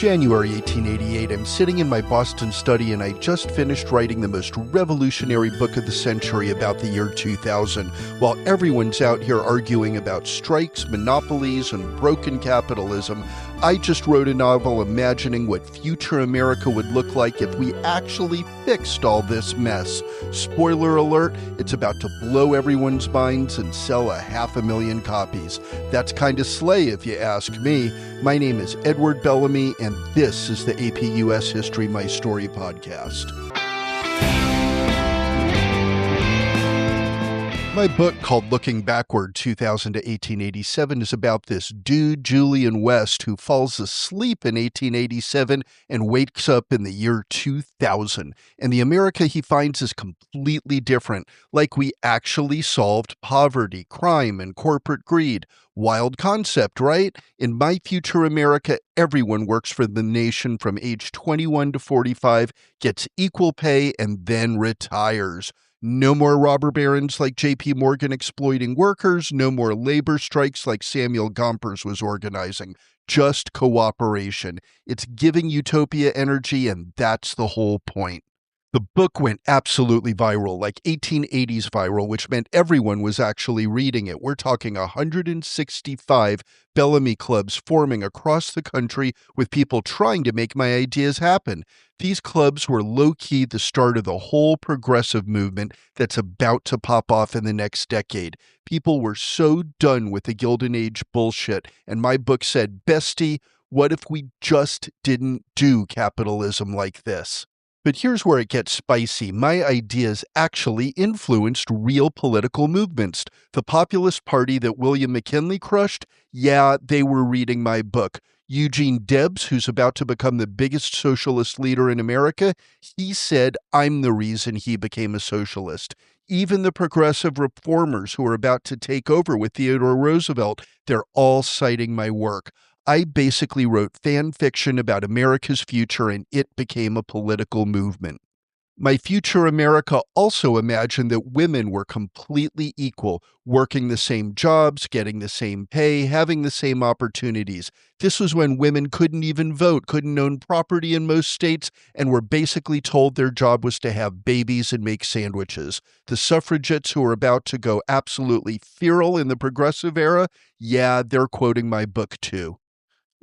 January 1888, I'm sitting in my Boston study and I just finished writing the most revolutionary book of the century about the year 2000, while everyone's out here arguing about strikes, monopolies, and broken capitalism. I just wrote a novel imagining what future America would look like if we actually fixed all this mess. Spoiler alert, it's about to blow everyone's minds and sell 500,000 copies. That's kinda slay if you ask me. My name is Edward Bellamy, and this is the AP US History My Story podcast. My book, called Looking Backward, 2000 to 1887, is about this dude, Julian West, who falls asleep in 1887 and wakes up in the year 2000. And the America he finds is completely different, like we actually solved poverty, crime, and corporate greed. Wild concept, right? In my future America, everyone works for the nation from age 21 to 45, gets equal pay, and then retires. No more robber barons like J.P. Morgan exploiting workers, no more labor strikes like Samuel Gompers was organizing. Just cooperation. It's giving utopia energy, and that's the whole point. The book went absolutely viral, like 1880s viral, which meant everyone was actually reading it. We're talking 165 Bellamy clubs forming across the country with people trying to make my ideas happen. These clubs were low-key the start of the whole progressive movement that's about to pop off in the next decade. People were so done with the Gilded Age bullshit, and my book said, "Bestie, what if we just didn't do capitalism like this?" But here's where it gets spicy. My ideas actually influenced real political movements. The Populist Party that William McKinley crushed, yeah, they were reading my book. Eugene Debs, who's about to become the biggest socialist leader in America, he said I'm the reason he became a socialist. Even the progressive reformers who are about to take over with Theodore Roosevelt, they're all citing my work. I basically wrote fan fiction about America's future, and it became a political movement. My future America also imagined that women were completely equal, working the same jobs, getting the same pay, having the same opportunities. This was when women couldn't even vote, couldn't own property in most states, and were basically told their job was to have babies and make sandwiches. The suffragettes who are about to go absolutely feral in the progressive era, yeah, they're quoting my book too.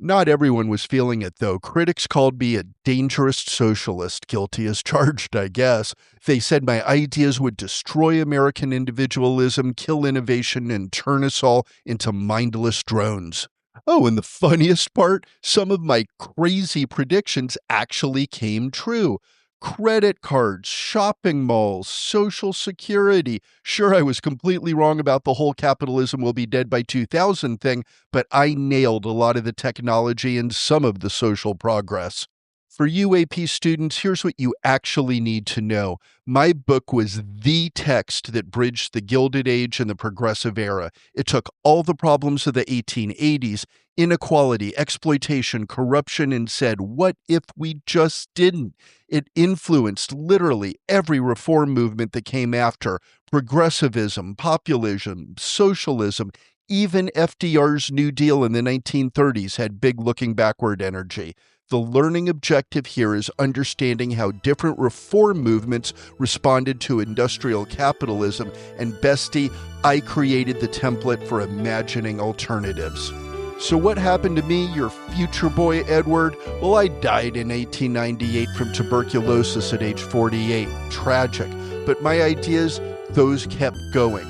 Not everyone was feeling it, though. Critics called me a dangerous socialist, guilty as charged, I guess. They said my ideas would destroy American individualism, kill innovation, and turn us all into mindless drones. Oh, and the funniest part, some of my crazy predictions actually came true. Credit cards, shopping malls, Social Security. Sure, I was completely wrong about the whole capitalism will be dead by 2000 thing, but I nailed a lot of the technology and some of the social progress. For you AP students, here's what you actually need to know. My book was the text that bridged the Gilded Age and the Progressive Era. It took all the problems of the 1880s, inequality, exploitation, corruption, and said, what if we just didn't? It influenced literally every reform movement that came after: progressivism, populism, socialism. Even FDR's New Deal in the 1930s had big looking backward energy. The learning objective here is understanding how different reform movements responded to industrial capitalism, and bestie, I created the template for imagining alternatives. So what happened to me, your future boy Edward? Well, I died in 1898 from tuberculosis at age 48. Tragic. But my ideas, those kept going.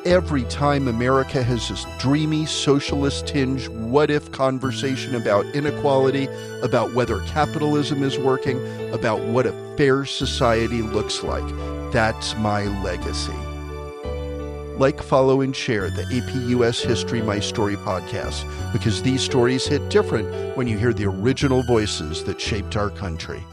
Every time America has this dreamy socialist tinge, what-if conversation about inequality, about whether capitalism is working, about what a fair society looks like. That's my legacy. Like, follow, and share the AP US History My Story podcast, because these stories hit different when you hear the original voices that shaped our country.